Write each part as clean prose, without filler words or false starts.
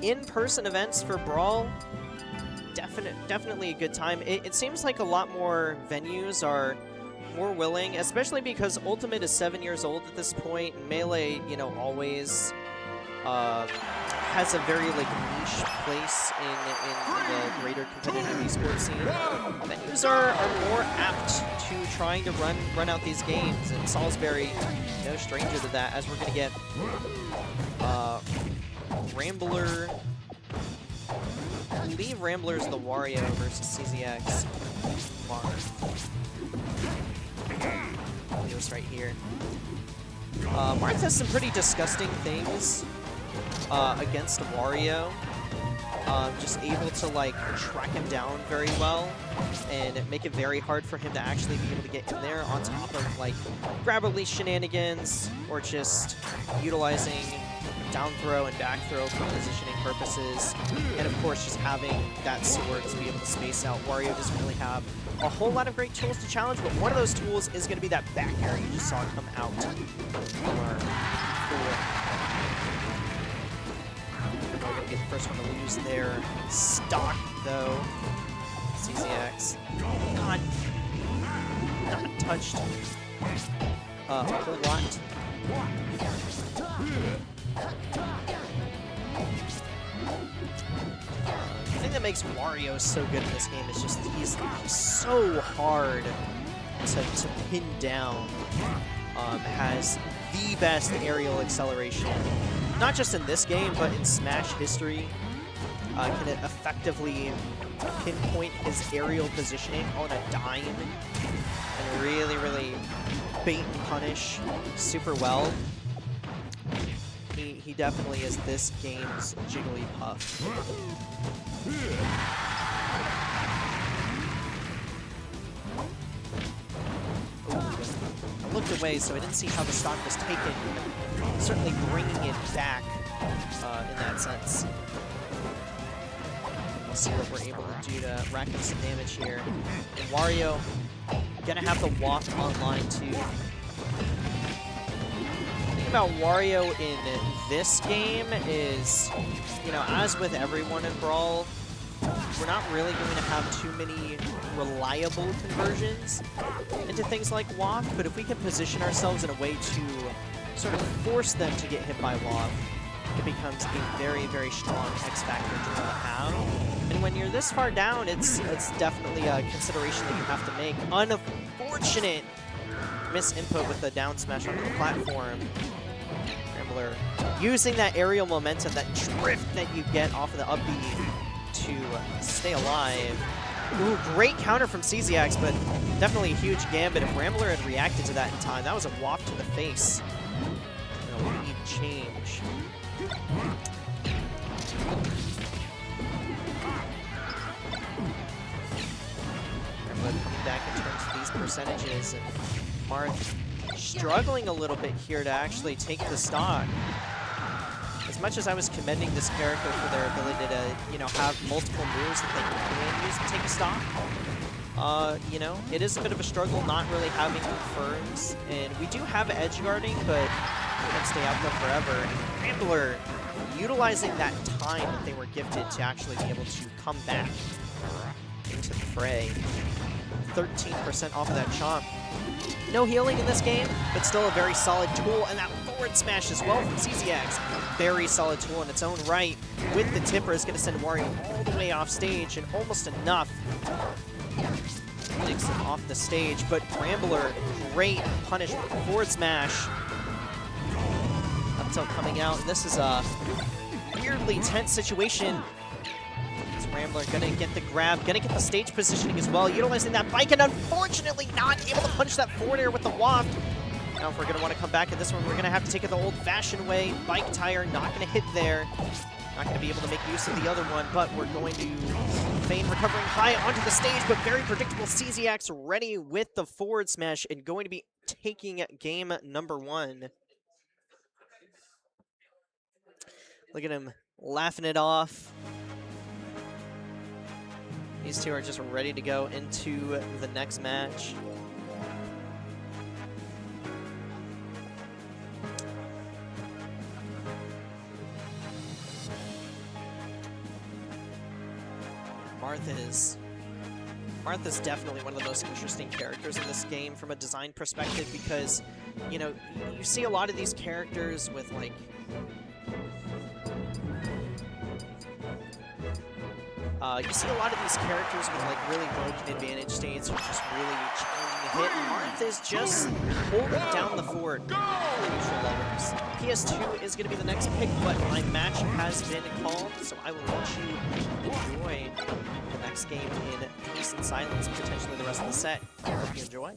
in-person events for Brawl, definitely a good time. It seems like a lot more venues are more willing, especially because Ultimate is 7 years old at this point. Melee, you know, always has a very like niche place in the greater competitive esports scene. Venues are more apt to trying to run out these games, and Salisbury, no stranger to that, as we're gonna get Rambler. I believe Rambler's the Wario versus Cyziax Marth. This right here. Marth has some pretty disgusting things against Wario. Just able to like track him down very well and make it very hard for him to actually be able to get in there, on top of like grab release shenanigans or just utilizing down throw and back throw for positioning purposes, and of course just having that sword to be able to space out. Wario doesn't really have a whole lot of great tools to challenge, but one of those tools is going to be that back air you just saw come out from our We're going to get the first one to lose their stock, though. Cyziax not touched a whole lot. The thing that makes Wario so good in this game is just he's so hard to pin down. Has the best aerial acceleration, not just in this game, but in Smash history. Can it effectively pinpoint his aerial positioning on a dime and really bait and punish super well. He definitely is this game's Jigglypuff. I looked away, so I didn't see how the stock was taken. Certainly bringing it back in that sense. We'll see what we're able to do to rack up some damage here. And Wario gonna have the waft online too. The thing about Wario in this game is, you know, as with everyone in Brawl, we're not really going to have too many reliable conversions into things like waft, but if we can position ourselves in a way to sort of force them to get hit by waft, it becomes a very strong X factor to have. And when you're this far down, it's definitely a consideration that you have to make. Unfortunate misinput with the down smash onto the platform. Rambler using that aerial momentum, that drift that you get off of the up B to stay alive. Ooh, great counter from Cyziax, but definitely a huge gambit. If Rambler had reacted to that in time, that was a waft to the face. And a lead change. Rambler coming back in terms of these percentages, and Marth struggling a little bit here to actually take the stock. As much as I was commending this character for their ability to, you know, have multiple moves that they can use to take a stock, you know, it is a bit of a struggle not really having confirms. And we do have edge guarding, but we can't stay out there forever. And Rambler utilizing that time that they were gifted to actually be able to come back into the fray. 13% off of that chomp. No healing in this game, but still a very solid tool. And that forward smash as well from Cyziax. Very solid tool in its own right. With the tipper, is going to send Wario all the way off stage, and almost enough. Takes him off the stage, but Rambler, great punishment. Forward smash. Up tilt coming out. And this is a weirdly tense situation. Rambler gonna get the grab, gonna get the stage positioning as well, utilizing that bike, and unfortunately not able to punch that forward air with the waft. Now if we're gonna want to come back at this one, we're gonna have to take it the old-fashioned way. Bike tire, not gonna hit there. Not gonna be able to make use of the other one, but we're going to feign recovering high onto the stage, but very predictable. Cyziax ready with the forward smash and going to be taking game number 1. Look at him laughing it off. These two are just ready to go into the next match. Marth is definitely one of the most interesting characters in this game from a design perspective because, you know, you see a lot of these characters with, like, really broken advantage states or just really challenging to hit. Marth is just holding down the fort for the neutral levels. PS2 is going to be the next pick, but my match has been called, so I will let you enjoy the next game in peace and silence, and potentially the rest of the set. I hope you enjoy.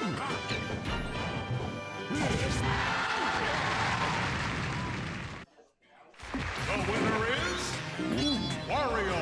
The winner is Wario.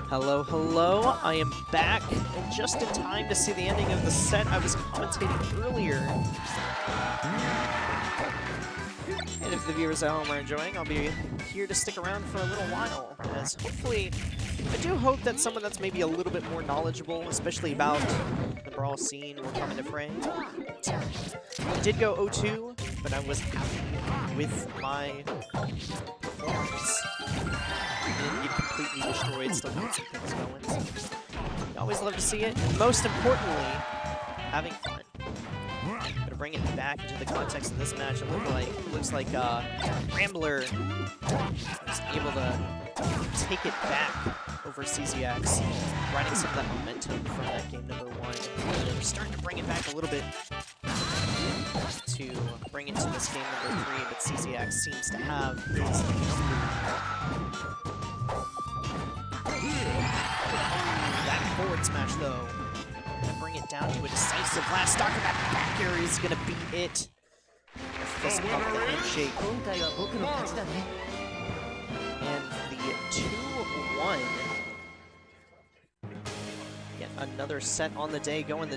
Hello, hello. I am back, and just in time to see the ending of the set I was commentating earlier. And if the viewers at home are enjoying, I'll be here to stick around for a little while, as hopefully, I do hope that someone that's maybe a little bit more knowledgeable, especially about the Brawl scene, will come into fray. I did go 0-2, but I was happy with my performance. Didn't get completely destroyed, still got some things going. So I always love to see it. And most importantly, having fun. Gonna bring it back into the context of this match. It looks like Rambler was able to take it back over Cyziax, riding some of that momentum from that game number 1. And they're starting to bring it back a little bit to to bring it to this game number 3, but Cyziax seems to have his number. That forward smash, though, gonna bring it down to a decisive last stock. That back air is gonna beat it. The fist bump, the handshake. And the 2-1. Yet another set on the day going the